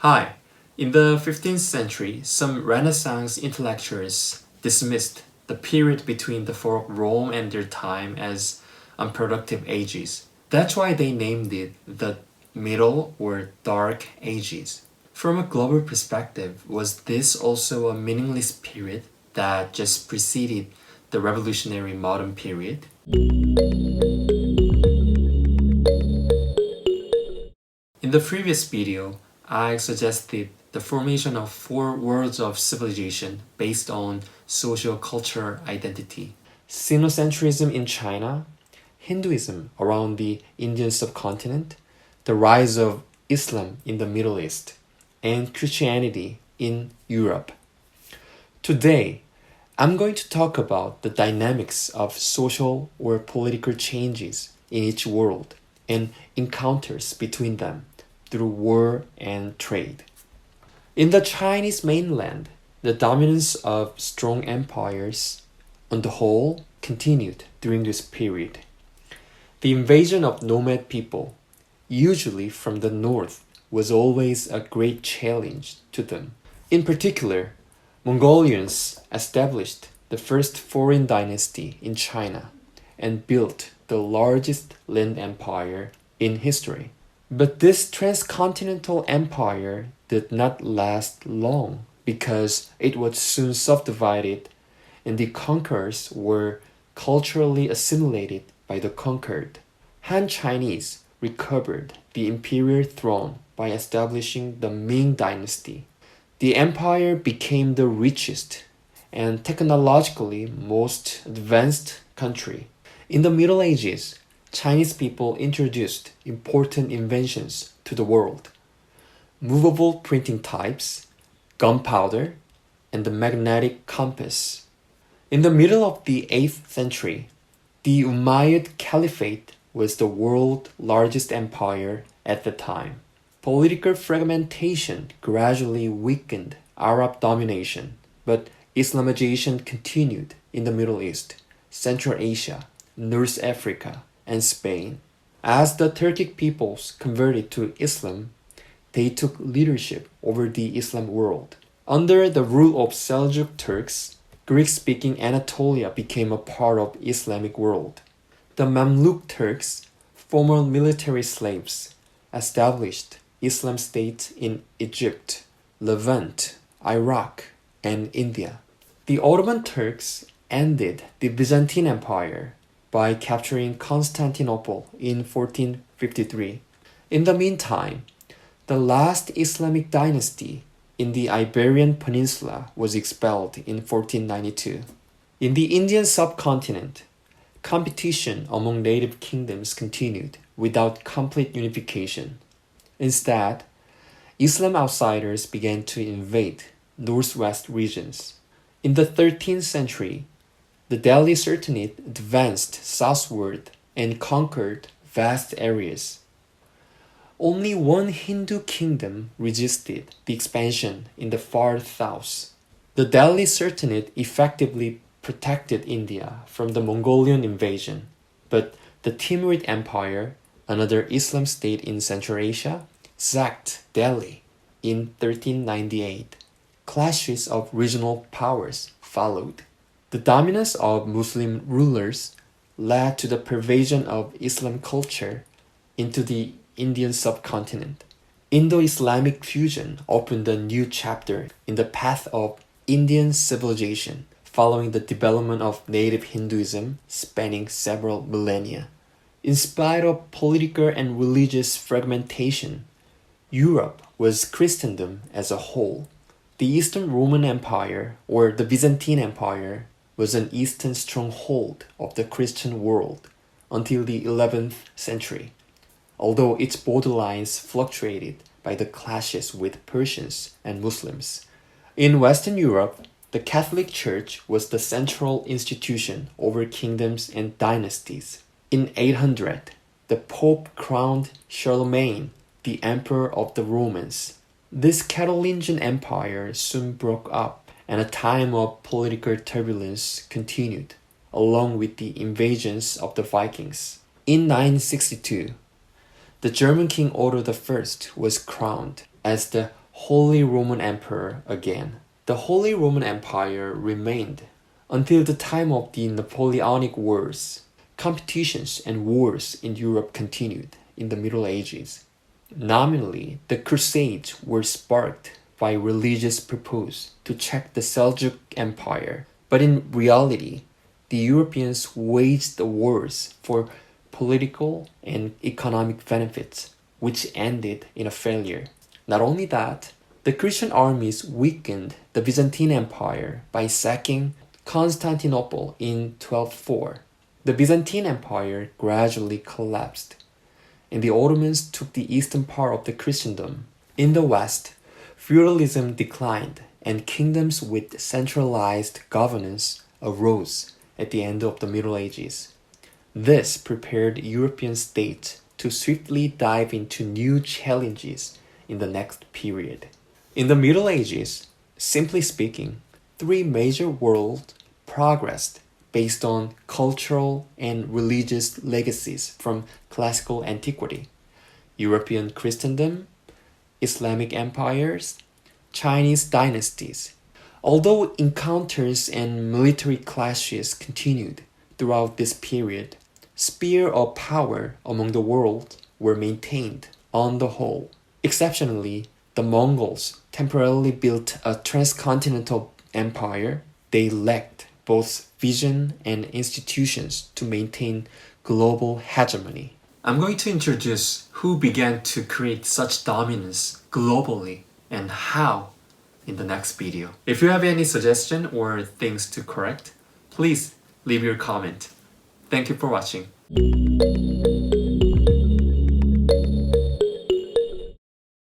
Hi. In the 15th century, some Renaissance intellectuals dismissed the period between the fall of Rome and their time as unproductive ages. That's why they named it the Middle or Dark Ages. From a global perspective, was this also a meaningless period that just preceded the revolutionary modern period? In the previous video, I suggested the formation of four worlds of civilization based on socio-cultural identity. Sinocentrism in China, Hinduism around the Indian subcontinent, the rise of Islam in the Middle East, and Christianity in Europe. Today, I'm going to talk about the dynamics of social or political changes in each world and encounters between them through war and trade. In the Chinese mainland, the dominance of strong empires on the whole continued during this period. The invasion of nomad people, usually from the north, was always a great challenge to them. In particular, Mongolians established the first foreign dynasty in China and built the largest land empire in history. But this transcontinental empire did not last long because it was soon subdivided and the conquerors were culturally assimilated by the conquered. Han Chinese recovered the imperial throne by establishing the Ming dynasty. The empire became the richest and technologically most advanced country. In the Middle Ages, Chinese people introduced important inventions to the world: movable printing types, gunpowder, and the magnetic compass. In the middle of the 8th century, the Umayyad Caliphate was the world's largest empire at the time. Political fragmentation gradually weakened Arab domination, but Islamization continued in the Middle East, Central Asia, North Africa, and Spain. As the Turkic peoples converted to Islam, they took leadership over the Islam world. Under the rule of Seljuk Turks, Greek-speaking Anatolia became a part of Islamic world. The Mamluk Turks, former military slaves, established Islam states in Egypt, Levant, Iraq, and India. The Ottoman Turks ended the Byzantine Empire by capturing Constantinople in 1453. In the meantime, the last Islamic dynasty in the Iberian Peninsula was expelled in 1492. In the Indian subcontinent, competition among native kingdoms continued without complete unification. Instead, Islam outsiders began to invade northwest regions. In the 13th century, the Delhi Sultanate advanced southward and conquered vast areas. Only one Hindu kingdom resisted the expansion in the far south. The Delhi Sultanate effectively protected India from the Mongolian invasion, but the Timurid Empire, another Islam state in Central Asia, sacked Delhi in 1398. Clashes of regional powers followed. The dominance of Muslim rulers led to the pervasion of Islam culture into the Indian subcontinent. Indo-Islamic fusion opened a new chapter in the path of Indian civilization, following the development of native Hinduism spanning several millennia. In spite of political and religious fragmentation, Europe was Christendom as a whole. The Eastern Roman Empire, or the Byzantine Empire, was an eastern stronghold of the Christian world until the 11th century, although its borderlines fluctuated by the clashes with Persians and Muslims. In Western Europe, the Catholic Church was the central institution over kingdoms and dynasties. In 800, the Pope crowned Charlemagne the Emperor of the Romans. This Carolingian Empire soon broke up, and a time of political turbulence continued, along with the invasions of the Vikings. In 962, the German King Otto I was crowned as the Holy Roman Emperor again. The Holy Roman Empire remained until the time of the Napoleonic Wars. Competitions and wars in Europe continued in the Middle Ages. Nominally, the Crusades were sparked by religious purpose to check the Seljuk Empire, but in reality, the Europeans waged the wars for political and economic benefits, which ended in a failure. Not only that, the Christian armies weakened the Byzantine Empire by sacking Constantinople in 1204. The Byzantine Empire gradually collapsed, and the Ottomans took the eastern part of the Christendom. In the West, feudalism declined, and kingdoms with centralized governance arose at the end of the Middle Ages. This prepared European states to swiftly dive into new challenges in the next period. In the Middle Ages, simply speaking, three major worlds progressed based on cultural and religious legacies from classical antiquity: European Christendom, Islamic empires, Chinese dynasties. Although encounters and military clashes continued throughout this period, sphere of power among the world were maintained on the whole. Exceptionally, the Mongols temporarily built a transcontinental empire. They lacked both vision and institutions to maintain global hegemony. I'm going to introduce who began to create such dominance globally and how in the next video. If you have any suggestion or things to correct, please leave your comment. Thank you for watching.